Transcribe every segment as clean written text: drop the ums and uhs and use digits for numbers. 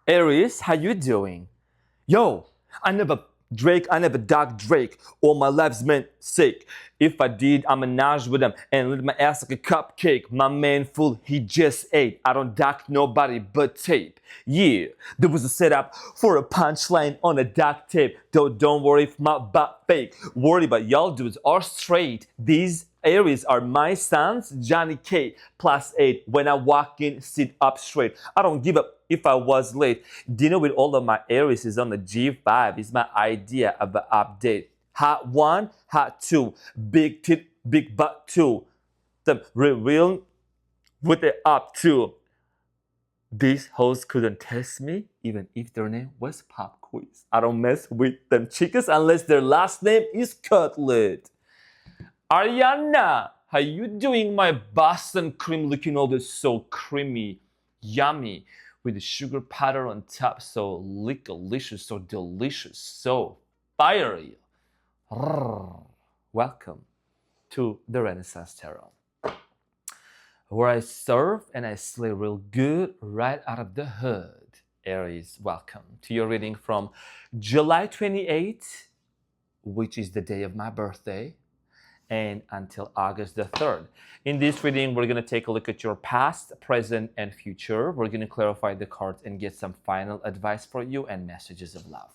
Aries, how you doing? Yo, I never dog Drake. All my life's meant sick. If I did, I'm a Naj with him and lit my ass like a cupcake. My man full, he just ate. I don't dock nobody but tape. Yeah, there was a setup for a punchline on a duct tape. Don't worry if my butt fake. Worry about y'all dudes are straight. These Aries are my sons, Johnny K, +8. When I walk in, sit up straight. I don't give up if I was late. Dinner with all of my Aries is on the G5. Is my idea of an update. Hot 1, hot 2, big tit, big butt 2. The real with the up 2. These hoes couldn't test me even if their name was Pop Quiz. I don't mess with them chicas unless their last name is Cutlet. Ariana, how you doing, my Boston cream, looking all this so creamy, yummy, with the sugar powder on top, so lick-alicious, so delicious, so fiery. Welcome to the Renaissance Tarot, where I serve and I slay real good right out of the hood. Aries, welcome to your reading from July 28th, which is the day of my birthday, and until August the 3rd. In this reading, we're going to take a look at your past, present, and future. We're going to clarify the cards and get some final advice for you and messages of love.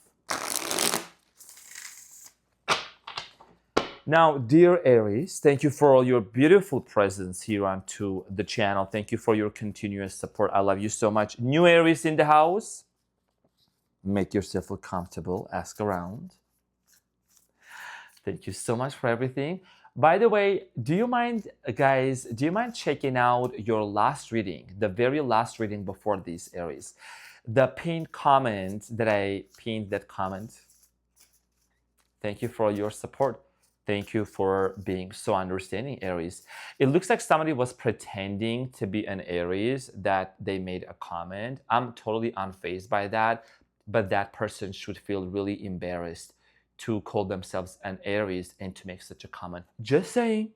Now, dear Aries, thank you for all your beautiful presence here onto the channel. Thank you for your continuous support. I love you so much. New Aries in the house, make yourself feel comfortable. Ask around. Thank you so much for everything. By the way, do you mind, guys, checking out your last reading, the very last reading before this, Aries? The pinned comment that I pinned that comment. Thank you for your support. Thank you for being so understanding, Aries. It looks like somebody was pretending to be an Aries that they made a comment. I'm totally unfazed by that, but that person should feel really embarrassed to call themselves an Aries and to make such a comment. Just saying,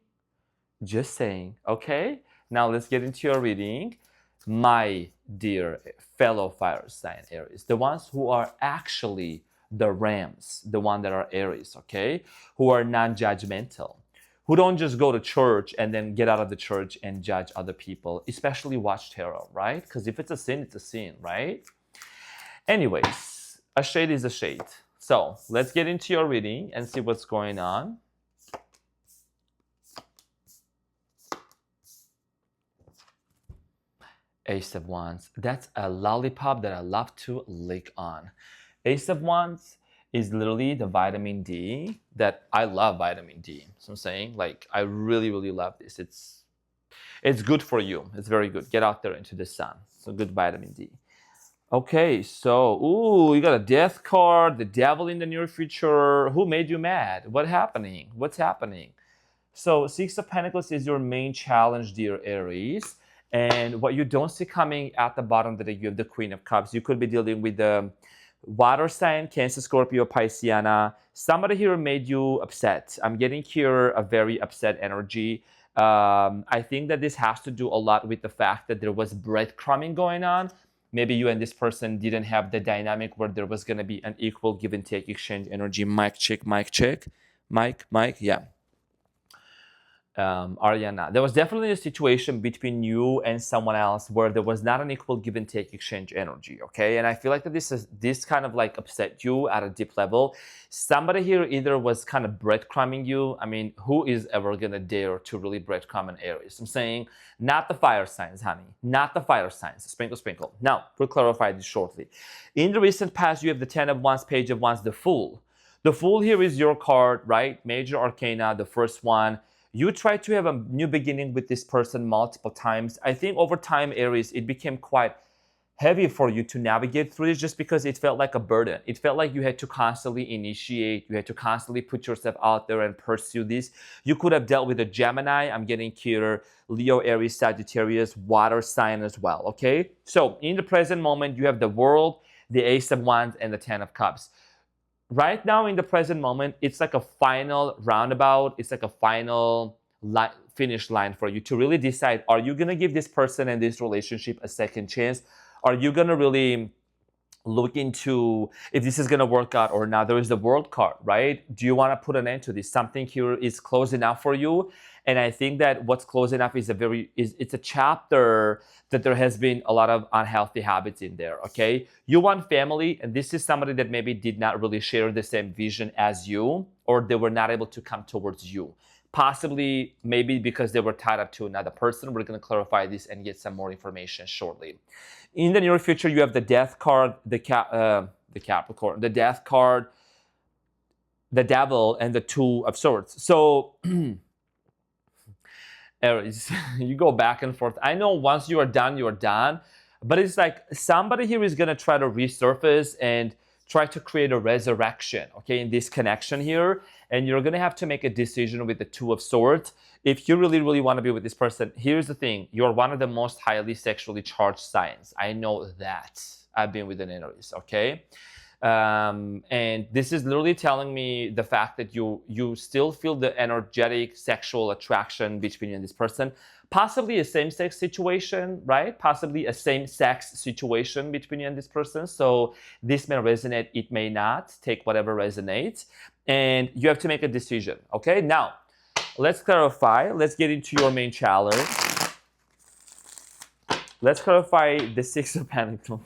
okay? Now let's get into your reading. My dear fellow fire sign Aries, the ones who are actually the Rams, the ones that are Aries, okay? Who are non-judgmental, who don't just go to church and then get out of the church and judge other people, especially watch tarot, right? Because if it's a sin, right? Anyways, a shade is a shade. So let's get into your reading and see what's going on. Ace of Wands. That's a lollipop that I love to lick on. Ace of Wands is literally the vitamin D that I love vitamin D. So I'm saying, like, I really, really love this. It's good for you. It's very good. Get out there into the sun. So good vitamin D. Okay, so, ooh, you got a death card, the devil in the near future. Who made you mad? What's happening? So, Six of Pentacles is your main challenge, dear Aries. And what you don't see coming at the bottom of the deck, you have the Queen of Cups. You could be dealing with the water sign, Cancer, Scorpio, Pisceana. Somebody here made you upset. I'm getting here a very upset energy. I think that this has to do a lot with the fact that there was breadcrumbing going on. Maybe you and this person didn't have the dynamic where there was going to be an equal give and take exchange energy. Mic check. Yeah. Ariana, there was definitely a situation between you and someone else where there was not an equal give and take exchange energy, okay? And I feel like that this kind of like upset you at a deep level. Somebody here either was kind of breadcrumbing you. I mean, who is ever gonna dare to really breadcrumb an Aries? I'm saying not the fire signs, honey. Not the fire signs. Sprinkle. Now, we'll clarify this shortly. In the recent past, you have the 10 of Wands, Page of Wands, the Fool. The Fool here is your card, right? Major Arcana, the first one. You try to have a new beginning with this person multiple times. I think over time, Aries, it became quite heavy for you to navigate through this just because it felt like a burden. It felt like you had to constantly initiate. You had to constantly put yourself out there and pursue this. You could have dealt with a Gemini. I'm getting here, Leo, Aries, Sagittarius, water sign as well, okay? So in the present moment, you have the World, the Ace of Wands, and the 10 of Cups. Right now in the present moment, it's like a final roundabout. It's like a final finish line for you to really decide, are you going to give this person and this relationship a second chance? Are you going to really look into if this is going to work out or not. There is the world card, right? Do you want to put an end to this? Something here is closing out for you. And I think that what's closing up is it's a chapter that there has been a lot of unhealthy habits in there, okay? You want family, and this is somebody that maybe did not really share the same vision as you, or they were not able to come towards you. Possibly, maybe because they were tied up to another person. We're going to clarify this and get some more information shortly. In the near future, you have the Death card, the Capricorn, the Death card, the Devil, and the Two of Swords. So, Aries, you go back and forth. I know once you are done, you are done. But it's like somebody here is going to try to resurface and try to create a resurrection, okay, in this connection here. And you're going to have to make a decision with the Two of Swords. If you really, really want to be with this person, here's the thing. You're one of the most highly sexually charged signs. I know that. I've been with an Aries, okay? And this is literally telling me the fact that you still feel the energetic sexual attraction between you and this person. Possibly a same-sex situation, right? Possibly a same-sex situation between you and this person. So this may resonate, it may not. Take whatever resonates. And you have to make a decision, okay? Now, let's clarify. Let's get into your main challenge. Let's clarify the Six of Pentacles.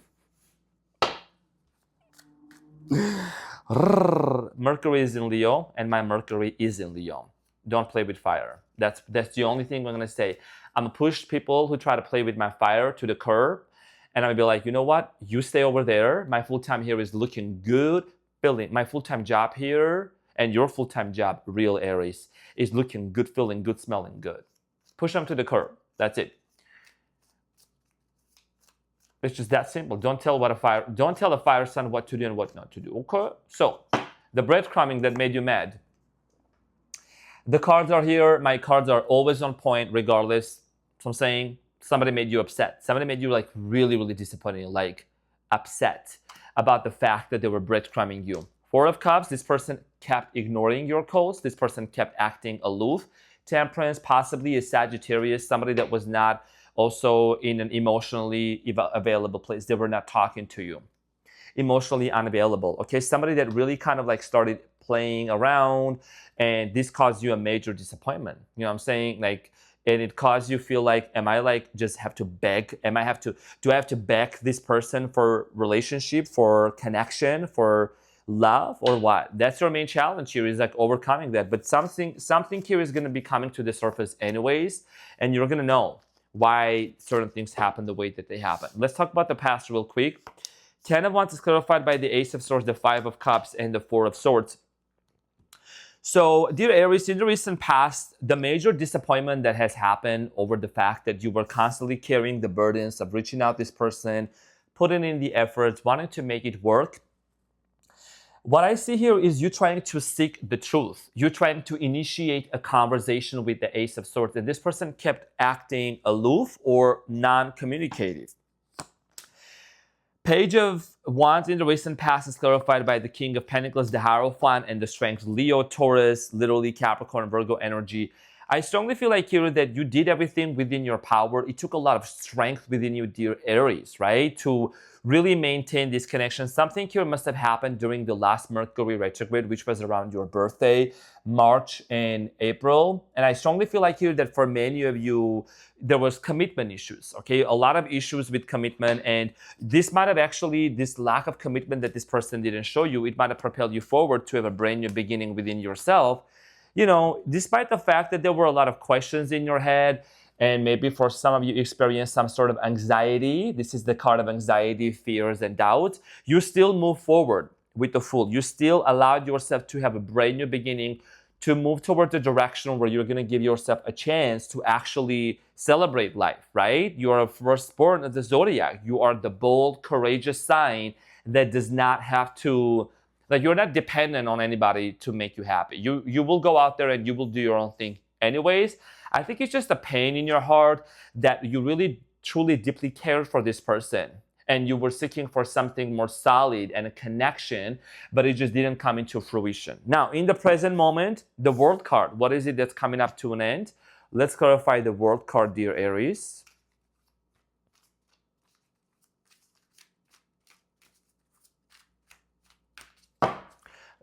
Mercury is in Leo, and my Mercury is in Leo. Don't play with fire. That's the only thing I'm going to say. I'm going to push people who try to play with my fire to the curb, and I'm going to be like, you know what? You stay over there. My full-time here is looking good. Feeling my full-time job here, and your full-time job, real Aries, is looking good, feeling good, smelling good. Push them to the curb. That's it. It's just that simple. Don't tell the fire sign what to do and what not to do. Okay? So, the breadcrumbing that made you mad. The cards are here. My cards are always on point, regardless. So I'm saying somebody made you upset. Somebody made you like really, really disappointed, like upset about the fact that they were breadcrumbing you. Four of Cups, this person kept ignoring your calls. This person kept acting aloof. Temperance, possibly a Sagittarius, somebody that was not also in an emotionally available place. They were not talking to you. Emotionally unavailable, okay? Somebody that really kind of like started playing around, and this caused you a major disappointment. You know what I'm saying? Like, and it caused you feel like, am I like just have to beg? Do I have to beg this person for relationship, for connection, for love, or what? That's your main challenge here, is like overcoming that. But something here is going to be coming to the surface anyways, and you're going to know why certain things happen the way that they happen. Let's talk about the past real quick. 10 of Wands is clarified by the Ace of Swords, the 5 of Cups, and the 4 of Swords. So, dear Aries, in the recent past, the major disappointment that has happened over the fact that you were constantly carrying the burdens of reaching out to this person, putting in the efforts, wanting to make it work. What I see here is you trying to seek the truth. You're trying to initiate a conversation with the Ace of Swords, and this person kept acting aloof or non-communicative. Page of Wands in the recent past is clarified by the King of Pentacles, the Hierophant, and the Strength, Leo, Taurus, literally Capricorn, Virgo energy. I strongly feel like here that you did everything within your power. It took a lot of strength within you, dear Aries, right? To really maintain this connection. Something here must have happened during the last Mercury retrograde, which was around your birthday, March and April. And I strongly feel like here that for many of you, there was commitment issues, okay? A lot of issues with commitment. And this might have actually, this lack of commitment that this person didn't show you, it might have propelled you forward to have a brand new beginning within yourself. You know, despite the fact that there were a lot of questions in your head, and maybe for some of you experienced some sort of anxiety, this is the card of anxiety, fears, and doubts, you still move forward with the Fool. You still allowed yourself to have a brand new beginning, to move towards the direction where you're going to give yourself a chance to actually celebrate life, right? You are a firstborn of the zodiac. You are the bold, courageous sign that does not have to, like, you're not dependent on anybody to make you happy. You will go out there and you will do your own thing anyways. I think it's just a pain in your heart that you really, truly, deeply cared for this person, and you were seeking for something more solid and a connection, but it just didn't come into fruition. Now, in the present moment, the World card, what is it that's coming up to an end? Let's clarify the World card, dear Aries.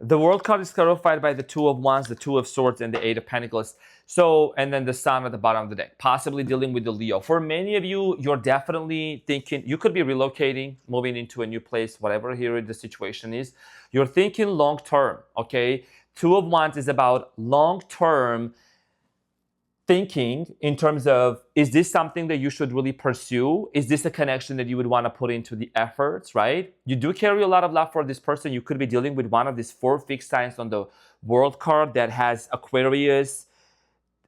The World card is clarified by the Two of Wands, the Two of Swords, and the Eight of Pentacles. So, and then the Sun at the bottom of the deck, possibly dealing with the Leo. For many of you, you're definitely thinking, you could be relocating, moving into a new place, whatever here the situation is. You're thinking long term, okay? Two of Wands is about long term thinking in terms of, is this something that you should really pursue? Is this a connection that you would want to put into the efforts, right? You do carry a lot of love for this person. You could be dealing with one of these 4 fixed signs on the World card that has Aquarius,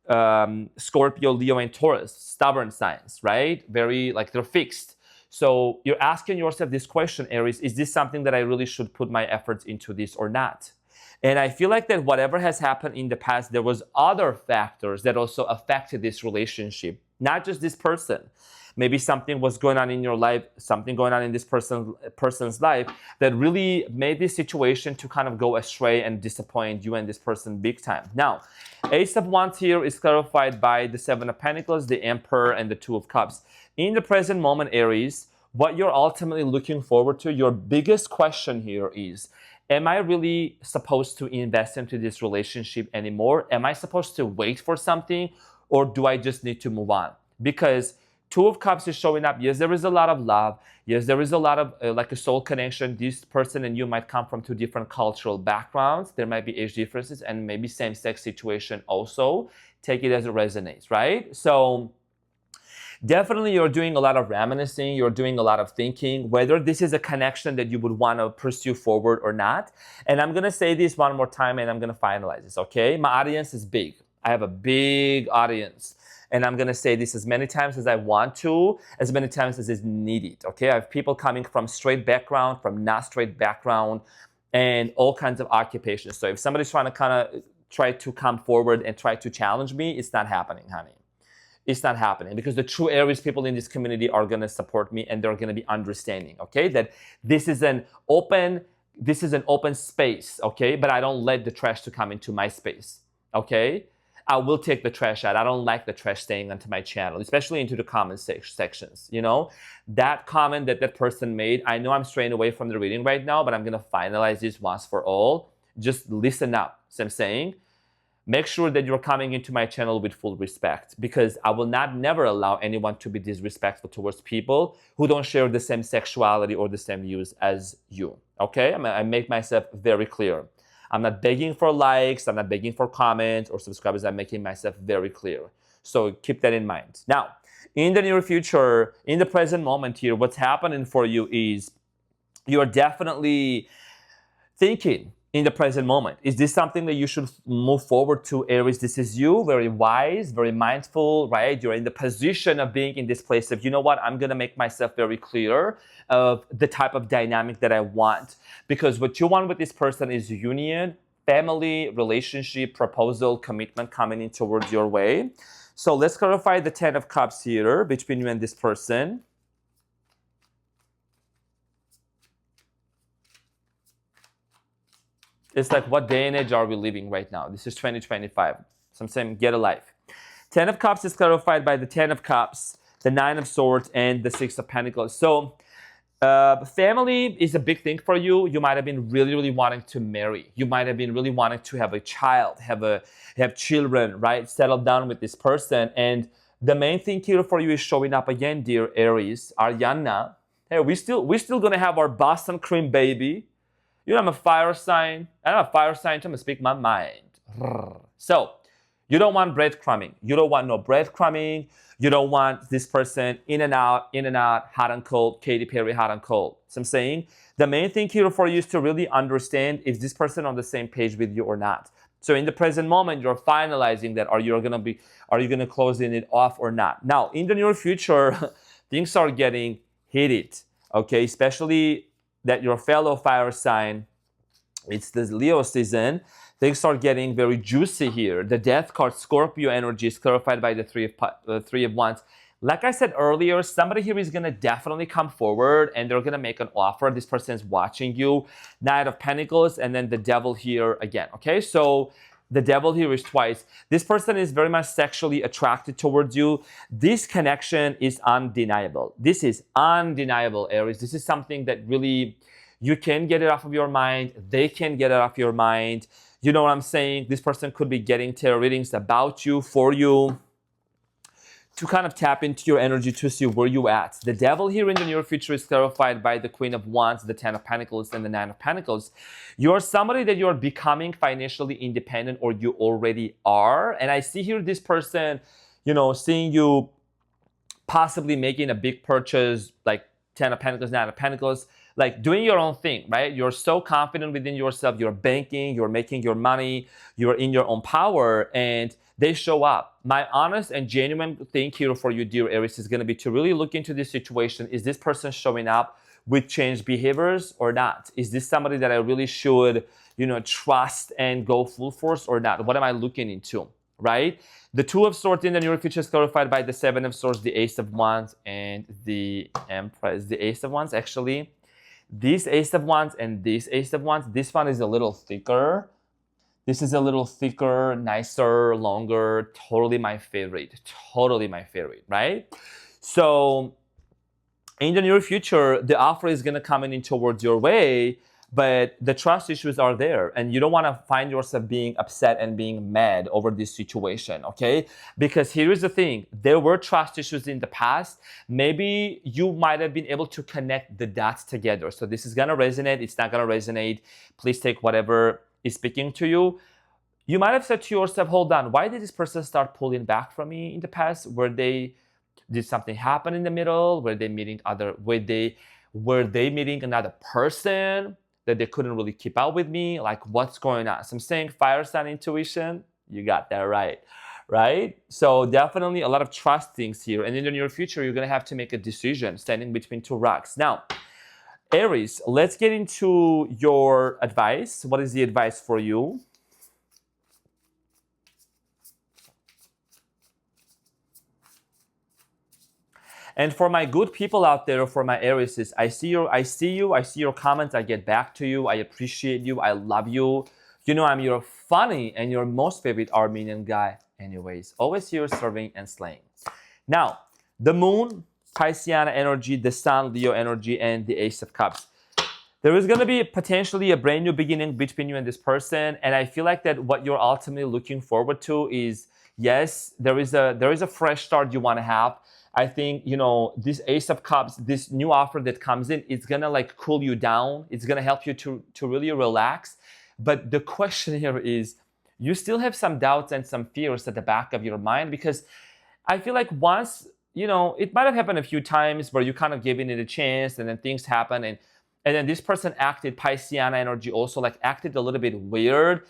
Scorpio, Leo, and Taurus, stubborn signs, right? Very, like, they're fixed. So you're asking yourself this question, Aries, is this something that I really should put my efforts into this or not? And I feel like that whatever has happened in the past, there was other factors that also affected this relationship, not just this person. Maybe something was going on in your life, something going on in this person's life that really made this situation to kind of go astray and disappoint you and this person big time. Now, Ace of Wands here is clarified by the Seven of Pentacles, the Emperor, and the Two of Cups. In the present moment, Aries, what you're ultimately looking forward to, your biggest question here is, am I really supposed to invest into this relationship anymore? Am I supposed to wait for something, or do I just need to move on? Because Two of Cups is showing up. Yes, there is a lot of love. Yes, there is a lot of like a soul connection. This person and you might come from 2 different cultural backgrounds. There might be age differences and maybe same-sex situation also. Take it as it resonates, right? So definitely you're doing a lot of reminiscing, you're doing a lot of thinking, whether this is a connection that you would want to pursue forward or not. And I'm going to say this one more time and I'm going to finalize this, okay? My audience is big. I have a big audience. And I'm going to say this as many times as I want to, as many times as is needed, okay? I have people coming from straight background, from not straight background, and all kinds of occupations. So if somebody's trying to come forward and try to challenge me, it's not happening, honey. It's not happening, because the true Aries people in this community are going to support me and they're going to be understanding, okay? That this is an open space, okay? But I don't let the trash to come into my space, okay? I will take the trash out. I don't like the trash staying onto my channel, especially into the comment sections, you know? That comment that person made, I know I'm straying away from the reading right now, but I'm going to finalize this once for all. Just listen up, so I'm saying. Make sure that you're coming into my channel with full respect, because I will never allow anyone to be disrespectful towards people who don't share the same sexuality or the same views as you, okay? I make myself very clear. I'm not begging for likes, I'm not begging for comments or subscribers, I'm making myself very clear. So keep that in mind. Now, in the near future, in the present moment here, what's happening for you is you're definitely thinking in the present moment. Is this something that you should move forward to, Aries? This is you, very wise, very mindful, right? You're in the position of being in this place of, you know what, I'm going to make myself very clear of the type of dynamic that I want. Because what you want with this person is union, family, relationship, proposal, commitment coming in towards your way. So let's clarify the 10 of Cups here between you and this person. It's like, what day and age are we living right now? This is 2025. So I'm saying, get a life. 10 of Cups is clarified by the 10 of Cups, the 9 of Swords, and the 6 of Pentacles. So family is a big thing for you. You might have been really, really wanting to marry. You might have been really wanting to have a child, have children, right? Settle down with this person. And the main thing here for you is showing up again, dear Aries, Ariana. Hey, we still gonna have our Boston cream baby. You know, I'm a fire sign. I'm a fire sign, so I'm gonna speak my mind. So, you don't want breadcrumbing. You don't want no breadcrumbing. You don't want this person in and out, hot and cold, Katy Perry, hot and cold. So I'm saying, the main thing here for you is to really understand, is this person on the same page with you or not? So in the present moment, you're finalizing that. Are you gonna close it off or not? Now, in the near future, things are getting heated, okay? Especially that your fellow fire sign, it's the Leo season, things are getting very juicy here. The Death card, Scorpio energy, is clarified by the Three of Wands. Like I said earlier, somebody here is going to definitely come forward and they're going to make an offer. This person is watching you. Knight of Pentacles, and then the Devil here again, okay? So the Devil here is twice. This person is very much sexually attracted towards you. This connection is undeniable. This is undeniable, Aries. This is something that really You can get it off of your mind. They can get it off your mind. You know what I'm saying? This person could be getting tarot readings about you, for you, to kind of tap into your energy to see where you at. The devil here in the near future is clarified by the Queen of Wands, the Ten of Pentacles, and the Nine of Pentacles. You're somebody that you're becoming financially independent, or you already are. And I see here this person, you know, seeing you possibly making a big purchase, like Ten of Pentacles, Nine of Pentacles, like doing your own thing, right? You're so confident within yourself. You're banking, you're making your money, you're in your own power, and they show up. My honest and genuine thing here for you, dear Aries, is going to be to really look into this situation. Is this person showing up with changed behaviors or not? Is this somebody that I really should, you know, trust and go full force or not? What am I looking into, right? The Two of Swords in the near future is clarified by the Seven of Swords, the Ace of Wands, and the Empress. The Ace of Wands, actually, this Ace of Wands and this Ace of Wands, this one is a little thicker. This is a little thicker, nicer, longer. Totally my favorite. Totally my favorite, right? So in the near future, the offer is going to come in towards your way, but the trust issues are there, and you don't want to find yourself being upset and being mad over this situation, okay? Because here is the thing. There were trust issues in the past. Maybe you might have been able to connect the dots together. So this is going to resonate. It's not going to resonate. Please take whatever is speaking to you. You might have said to yourself, hold on, why did this person start pulling back from me in the past? Did something happen in the middle? Were they meeting another person that they couldn't really keep up with me? Like, what's going on? So I'm saying fire sign intuition, you got that right? So definitely a lot of trust things here. And in the near future, you're going to have to make a decision standing between two rocks. Now, Aries, let's get into your advice. What is the advice for you? And for my good people out there, for my Aries, I see your comments, I get back to you, I appreciate you, I love you. You know I'm your funny and your most favorite Armenian guy anyways. Always here serving and slaying. Now, the moon, Pisceana energy, the sun, Leo energy, and the Ace of Cups. There is going to be potentially a brand new beginning between you and this person, and I feel like that what you're ultimately looking forward to is, yes, there is a fresh start you want to have. I think, you know, this Ace of Cups, this new offer that comes in, it's going to like cool you down. It's going to help you to really relax. But the question here is, you still have some doubts and some fears at the back of your mind, because I feel like once, you know, it might have happened a few times where you kind of giving it a chance and then things happen, and then this person acted, Pisceana energy also, like acted a little bit weird,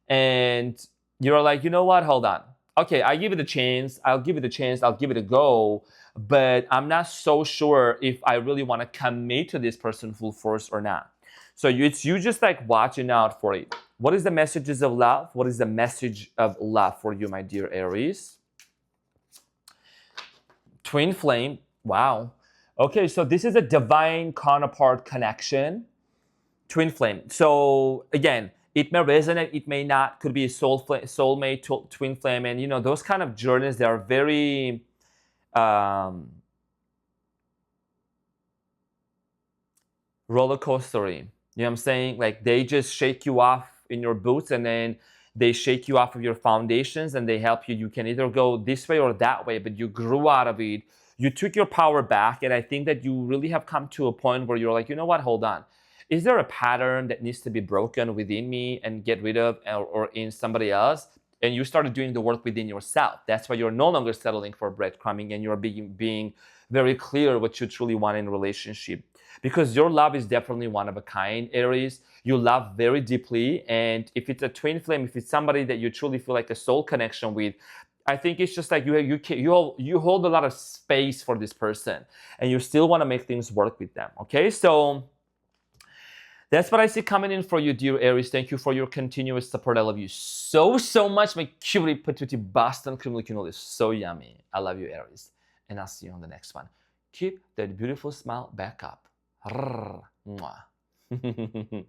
and you're like, you know what, hold on. Okay, I give it a chance, I'll give it a go, but I'm not so sure if I really want to commit to this person full force or not. So it's you just like watching out for it. What is the messages of love? What is the message of love for you, my dear Aries? Twin flame, wow. Okay, so this is a divine counterpart connection. Twin flame. So again, it may resonate, it may not. Could be a soulmate, twin flame, and you know those kind of journeys. They are very roller coastery. You know what I'm saying? Like they just shake you off in your boots, and then they shake you off of your foundations, and they help you. You can either go this way or that way, but you grew out of it. You took your power back, and I think that you really have come to a point where you're like, you know what? Hold on. Is there a pattern that needs to be broken within me and get rid of, or in somebody else? And you started doing the work within yourself. That's why you're no longer settling for breadcrumbing, and you're being very clear what you truly want in a relationship. Because your love is definitely one of a kind, Aries. You love very deeply, and if it's a twin flame, if it's somebody that you truly feel like a soul connection with, I think it's just like you hold a lot of space for this person, and you still want to make things work with them. Okay, so that's what I see coming in for you, dear Aries. Thank you for your continuous support. I love you so much. My cutie patootie Boston cream cannoli is so yummy. I love you, Aries, and I'll see you on the next one. Keep that beautiful smile back up. Mwah.